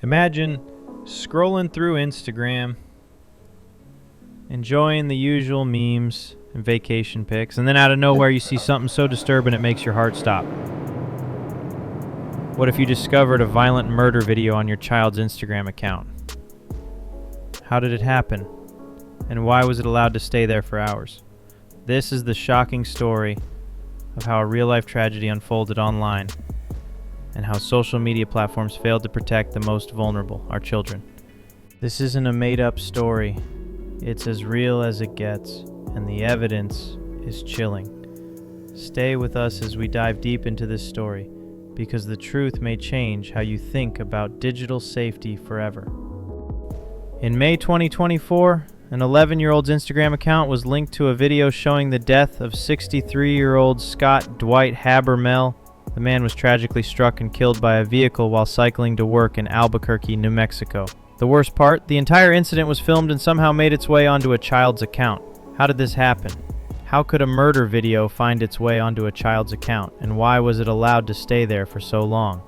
Imagine scrolling through Instagram, enjoying the usual memes and vacation pics, and then out of nowhere you see something so disturbing it makes your heart stop. What if you discovered a violent murder video on your child's Instagram account? How did it happen? And why was it allowed to stay there for hours? This is the shocking story of how a real-life tragedy unfolded online, and how social media platforms failed to protect the most vulnerable, our children. This isn't a made-up story. It's as real as it gets, and the evidence is chilling. Stay with us as we dive deep into this story, because the truth may change how you think about digital safety forever. In May 2024, an 11-year-old's Instagram account was linked to a video showing the death of 63-year-old Scott Dwight Habermel. The man was tragically struck and killed by a vehicle while cycling to work in Albuquerque, New Mexico. The worst part, the entire incident was filmed and somehow made its way onto a child's account. How did this happen? How could a murder video find its way onto a child's account, and why was it allowed to stay there for so long?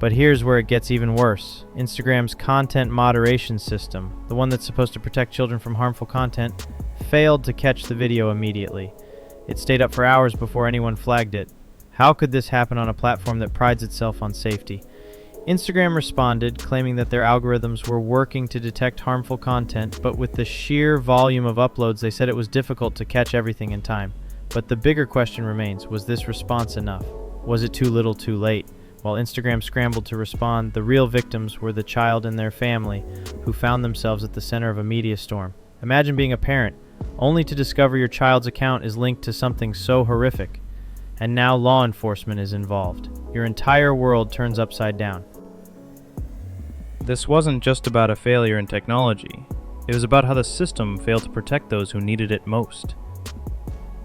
But here's where it gets even worse. Instagram's content moderation system, the one that's supposed to protect children from harmful content, failed to catch the video immediately. It stayed up for hours before anyone flagged it. How could this happen on a platform that prides itself on safety? Instagram responded, claiming that their algorithms were working to detect harmful content, but with the sheer volume of uploads, they said it was difficult to catch everything in time. But the bigger question remains, was this response enough? Was it too little too late? While Instagram scrambled to respond, the real victims were the child and their family, who found themselves at the center of a media storm. Imagine being a parent, only to discover your child's account is linked to something so horrific. And now law enforcement is involved. Your entire world turns upside down. This wasn't just about a failure in technology. It was about how the system failed to protect those who needed it most.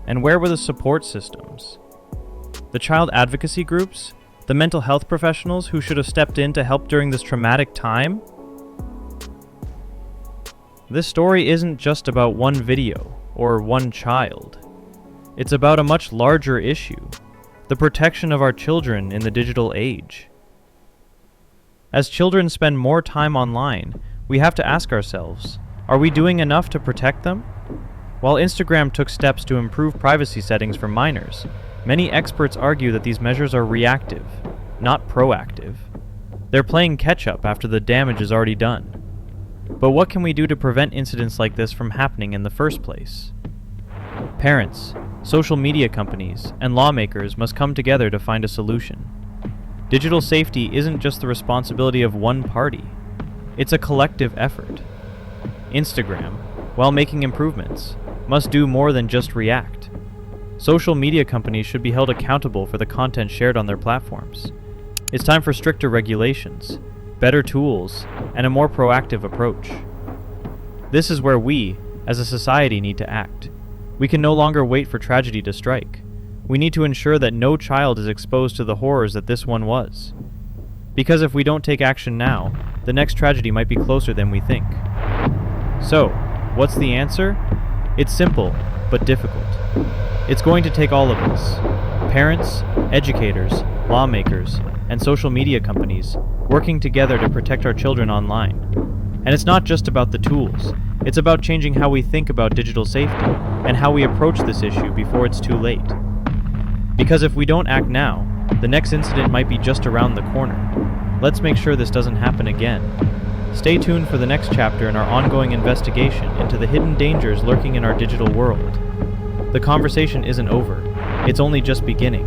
And where were the support systems? The child advocacy groups? The mental health professionals who should have stepped in to help during this traumatic time? This story isn't just about one video or one child. It's about a much larger issue, the protection of our children in the digital age. As children spend more time online, we have to ask ourselves, are we doing enough to protect them? While Instagram took steps to improve privacy settings for minors, many experts argue that these measures are reactive, not proactive. They're playing catch-up after the damage is already done. But what can we do to prevent incidents like this from happening in the first place? Parents, social media companies, and lawmakers must come together to find a solution. Digital safety isn't just the responsibility of one party. It's a collective effort. Instagram, while making improvements, must do more than just react. Social media companies should be held accountable for the content shared on their platforms. It's time for stricter regulations, better tools, and a more proactive approach. This is where we, as a society, need to act. We can no longer wait for tragedy to strike. We need to ensure that no child is exposed to the horrors that this one was. Because if we don't take action now, the next tragedy might be closer than we think. So, what's the answer? It's simple, but difficult. It's going to take all of us, parents, educators, lawmakers, and social media companies, working together to protect our children online. And it's not just about the tools. It's about changing how we think about digital safety and how we approach this issue before it's too late. Because if we don't act now, the next incident might be just around the corner. Let's make sure this doesn't happen again. Stay tuned for the next chapter in our ongoing investigation into the hidden dangers lurking in our digital world. The conversation isn't over. It's only just beginning.